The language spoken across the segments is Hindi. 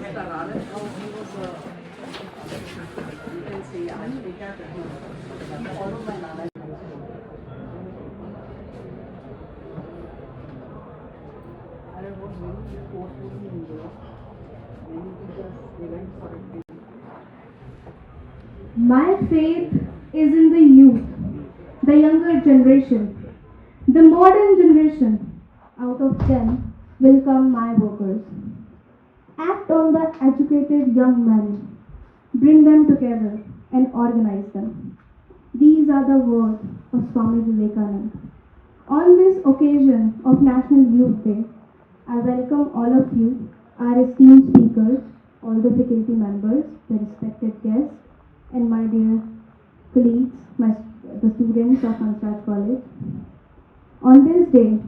My faith is in the youth, the younger generation, the modern generation. Out of them will come my workers. Act on the educated young men, bring them together and organize them. These are the words of Swami Vivekananda. On this occasion of National Youth Day, I welcome all of you, our esteemed speakers, all the faculty members, the respected guests, and my dear colleagues, the students of Hansraj College. On this day,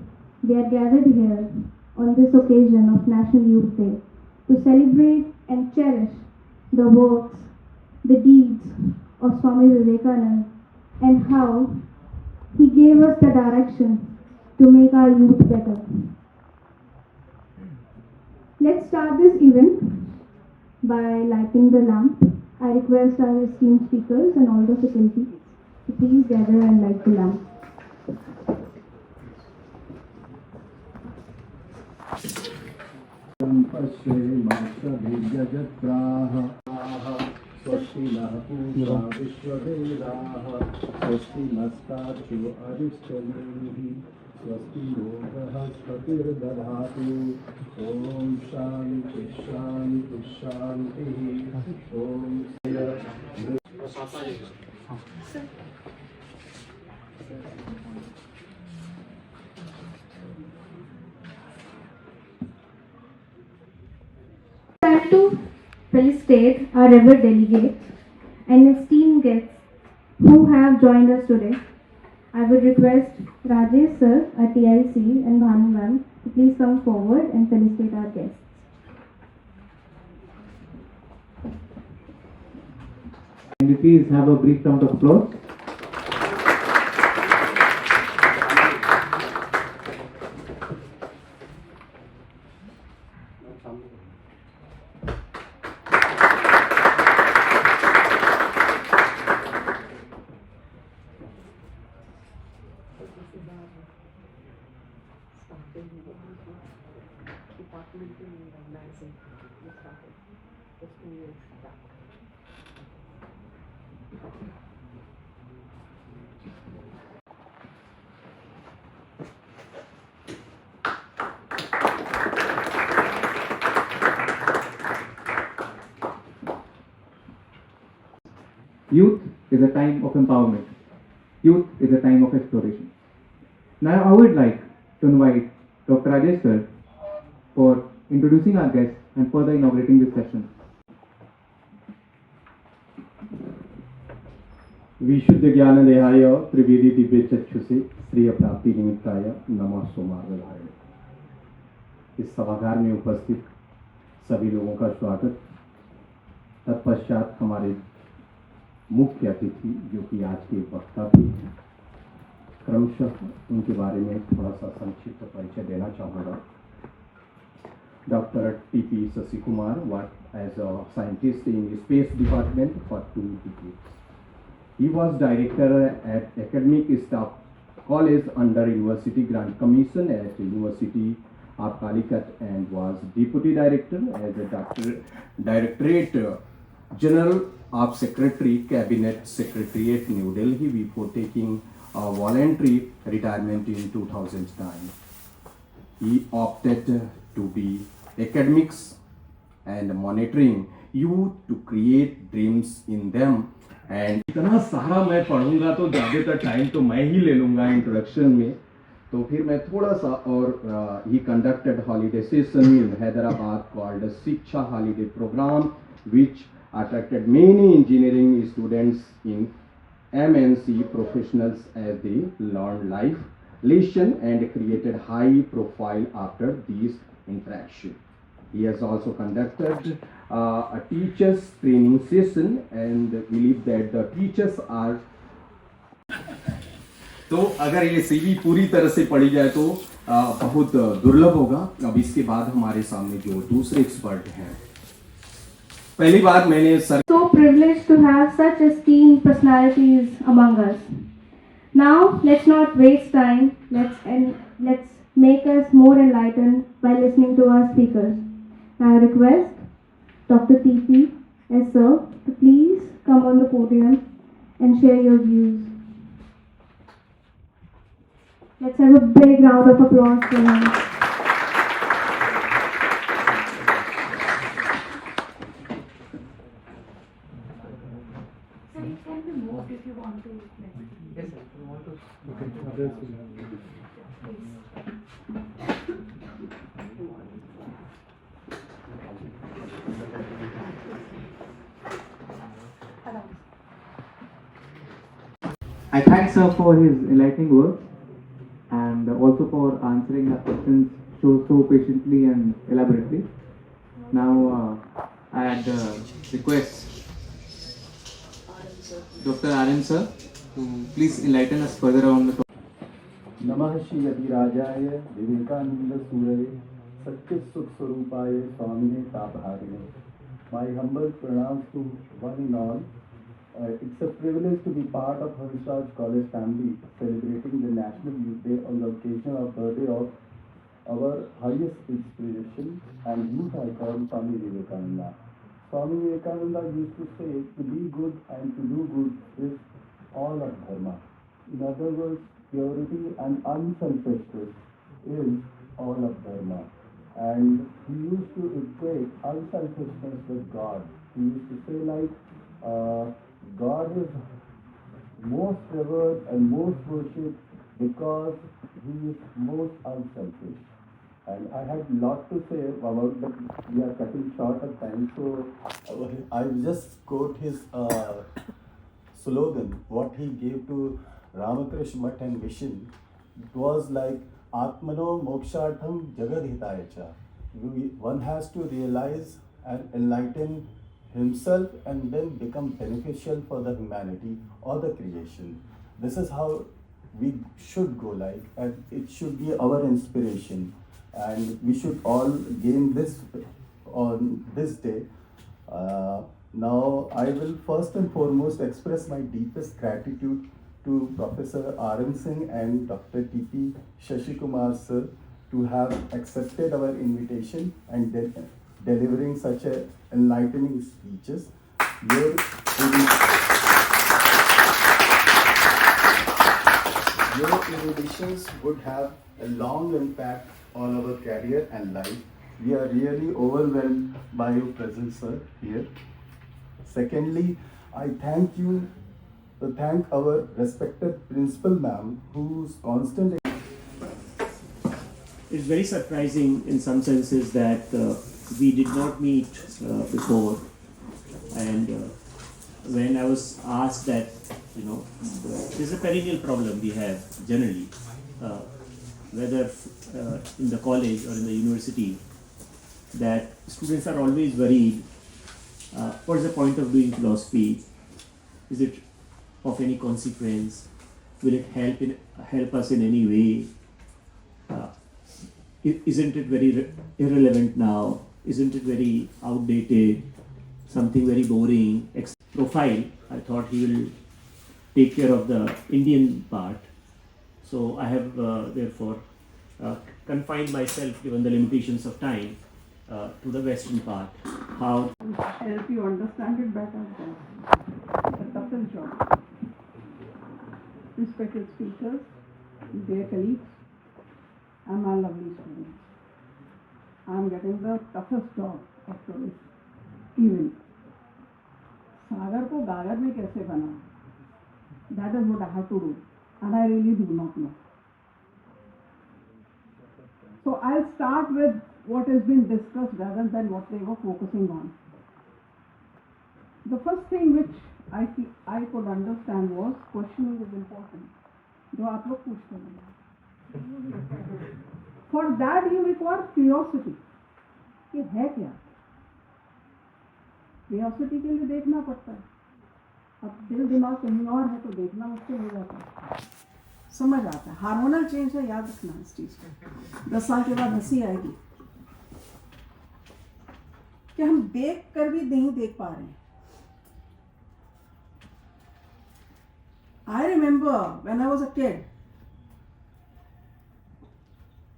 we are gathered here on this occasion of National Youth Day to celebrate and cherish the works, the deeds of Swami Vivekananda and how he gave us the direction to make our youth better. Let's start this event by lighting the lamp. I request our esteemed speakers and all the faculty to please gather and light the lamp. स्वस्ति नः पूषा विश्ववेदाः स्वस्ति नस्तार्क्ष्यो अरिष्टनेमिः स्वस्ति नो बृहस्पतिर्दधातु ॐ शान्ति शान्ति शान्तिः ॐ Time to felicitate our revered delegates and esteemed guests who have joined us today. I would request Rajesh sir at TIC and Bhanu ma'am to please come forward and felicitate our guests. Can we please have a brief round of applause? Youth is a time of empowerment. Youth is a time of exploration. Now I would like to invite Dr. Rajesh sir for introducing our guests and further inaugurating this session. विशुद्ध ज्ञान देहाय त्रिवेदी दिव्य चक्षुषे श्रेय प्राप्ति निमित्ताय नमः सोमार्गधाय। इस सभागार में उपस्थित सभी लोगों का स्वागत। तत्पश्चात हमारे मुख्य अतिथि जो कि आज के वक्ता भी हैं, क्रमशः उनके बारे में थोड़ा सा संक्षिप्त परिचय देना चाहूँगा। Dr. T.P. Sasikumar worked as a scientist in the Space Department for 2 decades. He was director at Academic Staff College under University Grant Commission at University of Calicut and was Deputy Director as a Directorate General of Secretary Cabinet Secretariat New Delhi before taking a voluntary retirement in 2009. He opted to be academics and monitoring youth to create dreams in them. And इतना सारा मैं पढ़ूंगा तो ज़्यादातर टाइम तो मैं ही ले लूँगा इंट्रोडक्शन में, तो फिर मैं थोड़ा सा और he conducted holiday session in Hyderabad called Shiksha Holiday Program, which attracted many engineering students in MNC professionals as they learned life lesson and created high profile after these interaction. He has also conducted a teachers training session and believe that the teachers are तो अगर ये सीवी पूरी तरह से पढ़ी जाए तो बहुत दुर्लभ होगा। अब इसके बाद हमारे सामने जो दूसरे एक्सपर्ट हैं पहली बार मैंने sir So privileged to have such esteemed personalities among us. Now, let's not waste time. Let's make us more enlightened by listening to our speakers. I request Dr. TP, yes sir, to please come on the podium and share your views. Let's have a big round of applause for him. Sir, it can be moved if you want to. Yes, sir. You want to? I thank sir for his enlightening words and also for answering our questions so patiently and elaborately. Now, I'd request Dr. Aryan sir to please enlighten us further on the topic. नमः श्री यतिराजाय विवेकानंद सूरये सत्य सुख स्वरूपाय स्वामिने तापहारिणे. My humble pranams to one and all. It's a privilege to be part of Hansraj College family celebrating the National Youth Day on the occasion of birthday of our highest inspiration and youth icon Swami Vivekananda. Swami Vivekananda used to say to be good and to do good is all of dharma. In other words, purity and unselfishness is all of dharma. And he used to equate unselfishness with God. He used to say like, God is most revered and most worshipped because he is most unselfish. And I had a lot to say about that. We are cutting short of time, so I will just quote his slogan, what he gave to Ramakrishna Math and Mission. It was like Atmano Mokshartham Jagad Hitayacha. One has to realize and enlighten himself and then become beneficial for the humanity or the creation. This is how we should go like, and it should be our inspiration. And we should all gain this on this day. Now, I will first and foremost express my deepest gratitude to Professor R.M. Singh and Dr. T.P. Shashikumar sir to have accepted our invitation and delivering such a enlightening speeches. Your eruditions would have a long impact on our career and life. We are really overwhelmed by your presence, sir, here. Secondly, I thank our respected principal ma'am, whose constant. It's very surprising in some senses that we did not meet before, and when I was asked that, this is a perennial problem we have generally, whether in the college or in the university, that students are always worried, what's the point of doing philosophy? Is it of any consequence? Will it help us in any way? Isn't it very irrelevant now? Isn't it very outdated? Something very boring. Profile, I thought he will take care of the Indian part. So I have therefore confined myself, given the limitations of time, to the Western part. How help you understand it better than the toughest job. Respected speakers, dear colleagues, and my lovely students. I am getting the toughest job of this event. सागर को गागर में कैसे बना? That is what I have to do, and I really do not know. So I'll start with what has been discussed rather than what they were focusing on. The first thing which I could understand was questioning is important. जो आप लोग पूछते हैं. For that you require curiosity. कि है क्या? Curiosity के लिए देखना पड़ता है. अब दिल दिमाग कहीं और है तो देखना मुश्किल हो जाता है. समझ आता है. हार्मोनल चेंज है, याद रखना इस चीज को. 10 साल के बाद हंसी आएगी. कि हम देख कर भी नहीं देख पा रहे हैं। I remember when I was a kid,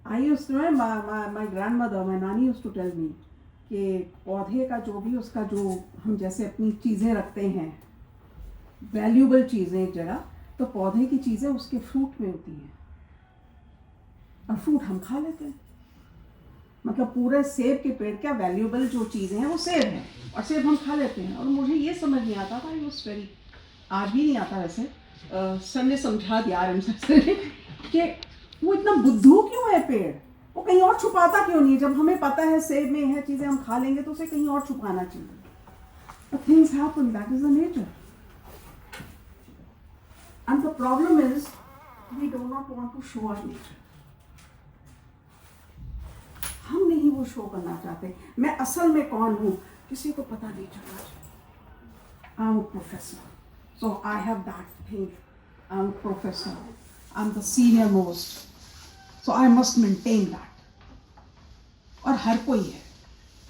I used to, my grandmother, my nani used to tell me कि पौधे का जो भी उसका जो हम जैसे अपनी चीज़ें रखते हैं, वैल्यूबल चीज़ें एक जगह, तो पौधे की चीज़ें उसके फ्रूट में होती हैं और फ्रूट हम खा लेते हैं। मतलब पूरे सेब के पेड़ क्या वैल्यूबल जो चीज़ें हैं वो सेब है और सेब हम खा लेते हैं। और मुझे ये समझ नहीं आता था, ये उस वेरी आज भी नहीं आता वैसे, सर ने समझा दिया कि वो इतना बुद्धू क्यों है पेड़, वो कहीं और छुपाता क्यों नहीं है? जब हमें पता है सेब में है चीज़ें हम खा लेंगे तो उसे कहीं और छुपाना चाहिए। But things happen, that is the nature. And the problem is we do not want to show our nature. हम नहीं वो शो करना चाहते। मैं असल में कौन हूँ किसी को पता नहीं चलना चाहिए। I'm a professor, so I have that thing. I'm a professor. I'm the senior most, so I must maintain that. और हर कोई है,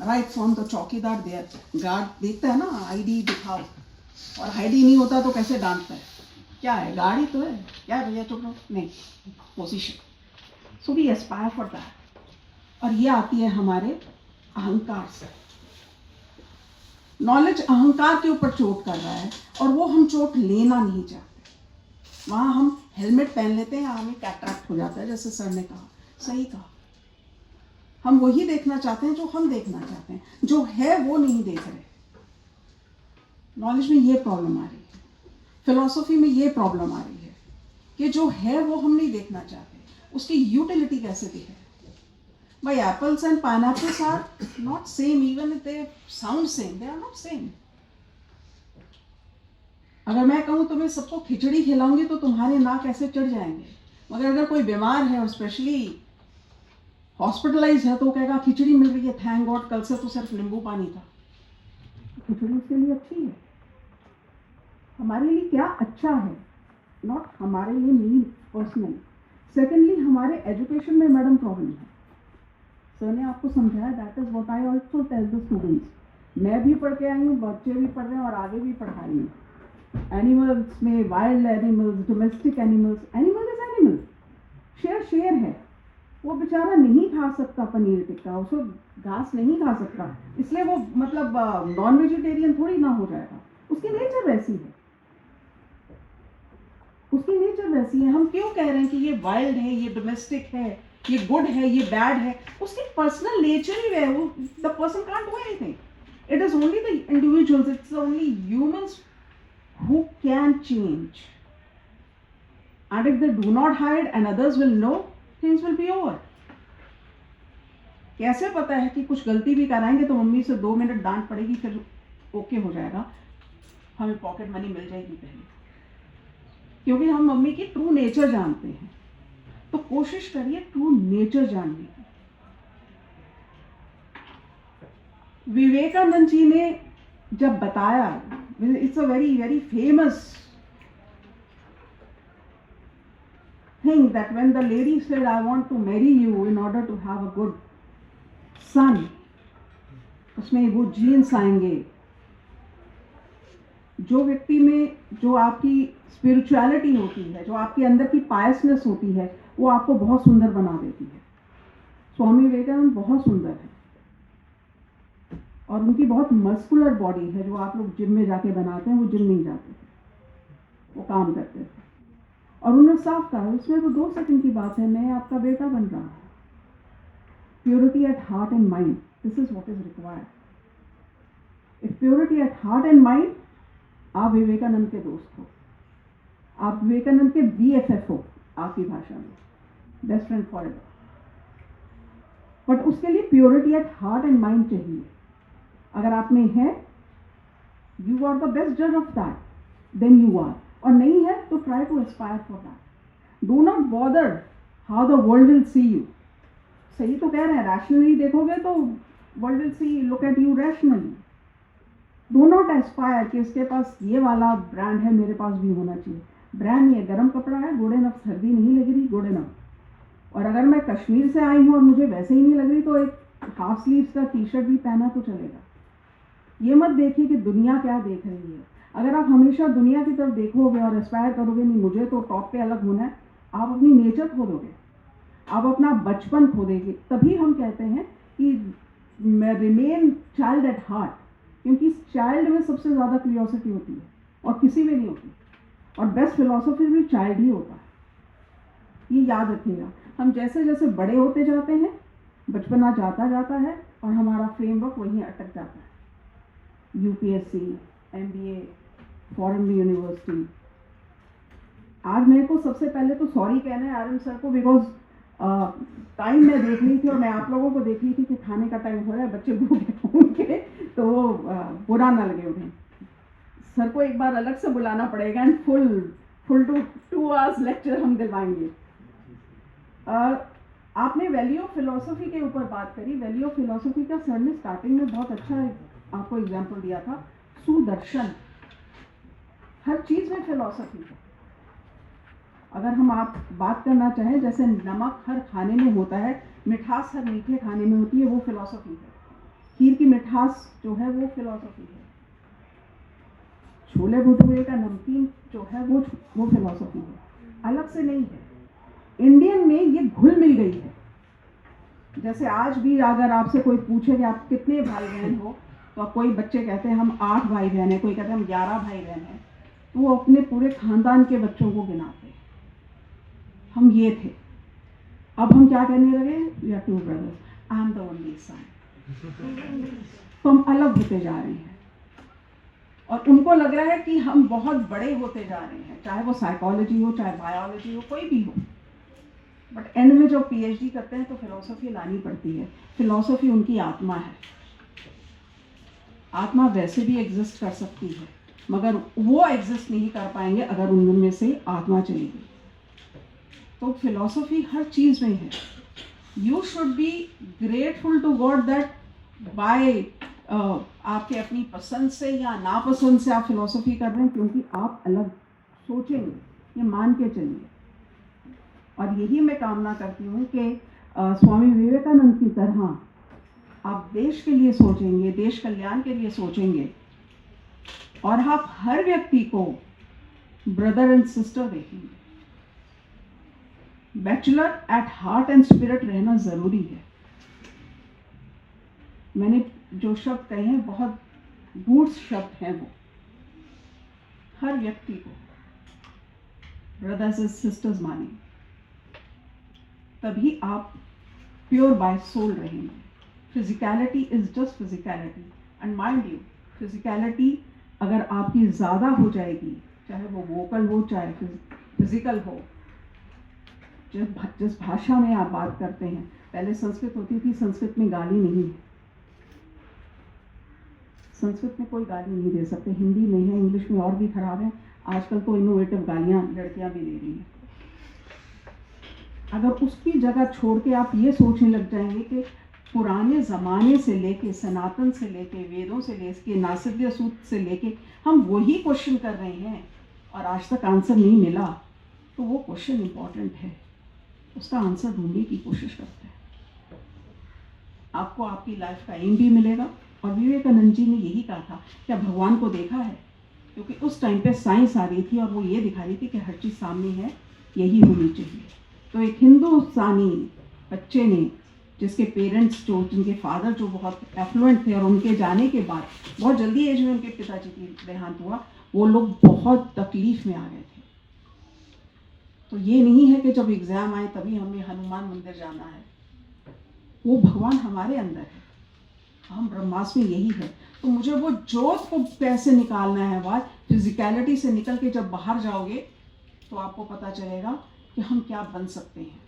right from the चौकीदार there, गार्ड देखता है ना आईडी दिखाओ, और आईडी नहीं होता तो कैसे डांटता है, क्या है गाड़ी तो है, क्या है भैया चुप रहो, नहीं position. So we aspire for that. और ये आती है हमारे अहंकार से। नॉलेज अहंकार के ऊपर चोट कर रहा है और वो हम चोट लेना नहीं चाहते। वहाँ हम हेलमेट पहन लेते हैं, हमें कैटरैक्ट हो जाता है, जैसे सर ने कहा, सही कहा। हम वही देखना चाहते हैं जो हम देखना चाहते हैं, जो है वो नहीं देख रहे। नॉलेज में ये प्रॉब्लम आ रही है, फिलॉसफी में ये प्रॉब्लम आ रही है कि जो है वो हम नहीं देखना चाहते, उसकी यूटिलिटी कैसे दिखे। भाई apples and pineapples are not same, even if they sound same, they are not same. अगर मैं कहूँ तुम्हें सबको खिचड़ी खिलाऊंगी तो तुम्हारे नाक ऐसे चढ़ जाएंगे, मगर अगर कोई बीमार है और स्पेशली हॉस्पिटलाइज है तो वो कहेगा खिचड़ी मिल रही है, थैंक गॉड, कल से तो सिर्फ नींबू पानी था। खिचड़ी उसके लिए अच्छी है। हमारे लिए क्या अच्छा है, नॉट हमारे लिए मी पर्सनली। सेकेंडली हमारे एजुकेशन में मैडम प्रॉब्लम है। सर ने आपको समझाया, that is what I also tell the students. मैं भी पढ़ के आई हूँ, बच्चे भी पढ़ रहे हैं और आगे भी पढ़ा रही हूँ। एनिमल्स में wild animals, domestic animals, animal is animal, शेर शेर है, वो बेचारा नहीं खा सकता पनीर टिक्का, उसको घास नहीं खा सकता, इसलिए वो मतलब नॉन वेजिटेरियन थोड़ी ना हो जाएगा। उसकी नेचर वैसी है, उसकी नेचर वैसी है। हम क्यों कह रहे हैं कि ये वाइल्ड है, ये डोमेस्टिक है, ये गुड है, ये बैड है? उसकी पर्सनल नेचर ही है, वो the person can't do anything. It is only the individuals, it's only humans who can change, and if they do not hide and others will know, things will be over. कैसे पता है कि कुछ गलती भी कराएंगे तो मम्मी से 2 मिनट डांट पड़ेगी, फिर ओके हो जाएगा, हमें पॉकेट मनी मिल जाएगी पहले, क्योंकि हम मम्मी की ट्रू नेचर जानते हैं। तो कोशिश करिए ट्रू नेचर जानने की। विवेकानंद जी ने जब बताया, it's a very very famous thing that when the lady said I want to marry you in order to have a good son, उसमें वो जीन्स आएंगे। जो व्यक्ति में जो आपकी स्पिरिचुअलिटी होती है, जो आपके अंदर की पायसनेस होती है, वो आपको बहुत सुंदर बना देती है। स्वामी विवेकानंद बहुत सुंदर है और उनकी बहुत मस्कुलर बॉडी है। जो आप लोग जिम में जाके बनाते हैं, वो जिम नहीं जाते थे, वो काम करते थे। और उन्होंने साफ कहा, उसमें तो 2 सेकंड की बात है, मैं आपका बेटा बन रहा हूँ। Purity at heart and mind, this is what is required. If purity at heart and mind, आप विवेकानंद के दोस्त हो, आप विवेकानंद के BFF हो, आपकी भाषा में बेस्ट फ्रेंड फॉरएवर। बट उसके लिए purity at heart and mind चाहिए। अगर आप में है, यू आर द बेस्ट जज of that, then you are. और नहीं है तो try to aspire for that. Do not bother how the world will see you. सही तो कह रहे हैं, रैशनली देखोगे तो world will see look at you rationally. Do not aspire कि इसके पास ये वाला ब्रांड है, मेरे पास भी होना चाहिए। ब्रांड नहीं है, गर्म कपड़ा है, गुड इनफ, सर्दी नहीं लग रही, गुड इनफ। और अगर मैं कश्मीर से आई हूँ और मुझे वैसे ही नहीं लग रही तो एक हाफ स्लीव्स का टी-शर्ट भी पहना तो चलेगा। ये मत देखिए कि दुनिया क्या देख रही है। अगर आप हमेशा दुनिया की तरफ देखोगे और एस्पायर करोगे नहीं मुझे तो टॉप पे अलग होना है, आप अपनी नेचर खो दोगे, आप अपना बचपन खो देंगे। तभी हम कहते हैं कि रिमेन चाइल्ड एट हार्ट, क्योंकि चाइल्ड में सबसे ज़्यादा क्यूरियोसिटी होती है और किसी में नहीं होती, और बेस्ट फिलोसफी भी चाइल्ड ही होता है। ये याद रखिएगा। हम जैसे जैसे बड़े होते जाते हैं बचपना जाता जाता है और हमारा फ्रेमवर्क वहीं अटक जाता है। UPSC, MBA, foreign university. आज मेरे को सबसे पहले तो सॉरी कहना है आरएम सर को, बिकॉज टाइम मैं देख रही थी और मैं आप लोगों को देख रही थी कि खाने का टाइम हो रहा है, बच्चे भूखे होंगे तो वो बुरा ना लगे उन्हें। सर को एक बार अलग से बुलाना पड़ेगा एंड फुल 2 आवर्स लेक्चर हम दिलवाएंगे। आपने वैल्यू ऑफ फिलोसफी के ऊपर बात करी। वैल्यू ऑफ फिलोसफी का सर ने स्टार्टिंग में बहुत अच्छा आपको एग्जाम्पल दिया था, सुदर्शन। हर चीज़ में फिलोसफी है। अगर हम आप बात करना चाहें, जैसे नमक हर खाने में होता है, मिठास हर मीठे खाने में होती है, वो फिलोसफी है। खीर की मिठास जो है वो फिलोसफी है। छोले भटूरे का नमकीन जो है वो फिलोसफी है, अलग से नहीं है। इंडियन में ये घुल मिल गई है। जैसे आज भी अगर आपसे कोई पूछे कि आप कितने भाई बहन हो, तो कोई बच्चे कहते हैं हम 8 भाई बहन हैं, कोई कहते हैं हम 11 भाई बहन हैं, तो वो अपने पूरे खानदान के बच्चों को गिनाते हैं। हम ये थे। अब हम क्या कहने लगे, we are 2 brothers, I am the only son. तो हम अलग होते जा रहे हैं और उनको लग रहा है कि हम बहुत बड़े होते जा रहे हैं, चाहे वो साइकोलॉजी हो, चाहे बायोलॉजी हो, कोई भी हो। बट एंड में जब पीएचडी करते हैं तो फिलॉसफी लानी पड़ती है। फिलॉसफी उनकी आत्मा है। आत्मा वैसे भी एग्जिस्ट कर सकती है, मगर वो एग्जिस्ट नहीं कर पाएंगे अगर उनमें से आत्मा चली गई। तो फिलॉसफी हर चीज़ में है। You should be grateful to God that by आपके अपनी पसंद से या नापसंद से आप फिलॉसफी कर रहे हैं, क्योंकि आप अलग सोचेंगे, ये मान के चलिए। और यही मैं कामना करती हूँ कि स्वामी विवेकानंद की तरह आप देश के लिए सोचेंगे, देश कल्याण के लिए सोचेंगे, और आप हर व्यक्ति को ब्रदर एंड सिस्टर देखेंगे। Bachelor eight heart and spirit रहना ज़रूरी है। मैंने जो शब्द कहे हैं बहुत गूढ़ शब्द हैं, वो हर व्यक्ति को ब्रदर्स एंड सिस्टर्स मानिए, तभी आप प्योर बाय सोल रहेंगे। Physicality is just physicality, and mind you, physicality अगर आपकी ज़्यादा हो जाएगी, चाहे वो वोकल हो चाहे फिजिकल हो, जिस भाषा में आप बात करते हैं, पहले संस्कृत होती थी, संस्कृत में गाली नहीं है, संस्कृत में कोई गाली नहीं दे सकते, हिंदी में है, इंग्लिश में और भी खराब है। आजकल तो इनोवेटिव गालियाँ लड़कियाँ भी दे रही हैं। अगर उसकी जगह छोड़ के आप ये सोचने लग जाएंगे कि पुराने ज़माने से लेके, सनातन से लेके, वेदों से लेके, नासिद्य सूत्र से लेके हम वही क्वेश्चन कर रहे हैं और आज तक आंसर नहीं मिला, तो वो क्वेश्चन इम्पॉर्टेंट है, उसका आंसर ढूंढने की कोशिश करते हैं। आपको आपकी लाइफ का एम भी मिलेगा। और विवेकानंद जी ने यही कहा था, क्या भगवान को देखा है? क्योंकि उस टाइम पे साइंस आ रही थी और वो ये दिखा रही थी कि हर चीज़ सामने है, यही होनी चाहिए। तो एक हिंदुस्तानी बच्चे ने, जिसके पेरेंट्स जिनके फादर जो बहुत एफ्लुएंट थे और उनके जाने के बाद बहुत जल्दी एज में उनके पिताजी की देहांत हुआ, वो लोग बहुत तकलीफ में आ गए थे। तो ये नहीं है कि जब एग्ज़ाम आए तभी हमें हनुमान मंदिर जाना है, वो भगवान हमारे अंदर है, हम ब्रह्मास्म में यही है। तो मुझे वो जोत को कैसे निकालना है, बात फिजिकलिटी से निकल के जब बाहर जाओगे तो आपको पता चलेगा कि हम क्या बन सकते हैं।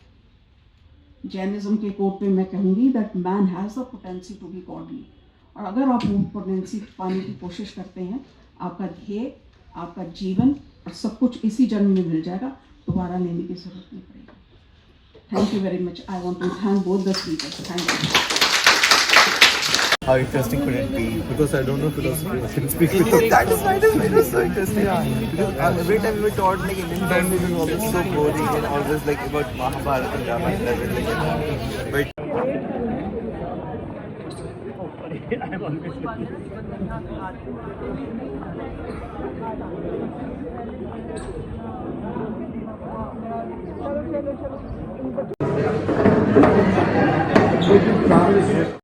जैनिज्म के कोट पे मैं कहूँगी that man has the potency to be godly. और अगर आप वो पोटेंसी पाने की कोशिश करते हैं, आपका ध्येय, आपका जीवन और सब कुछ इसी जन्म में मिल जाएगा, दोबारा लेने की जरूरत नहीं पड़ेगी। Thank you very much. I want to thank both the speakers. Thank you. How interesting could it be? Because I don't know philosophy. I can speak with that is why it was so interesting. Because every time we were taught like Indian family was always so boring and always like about Mahabharata and Ramayana and everything like that. But I'm always with you.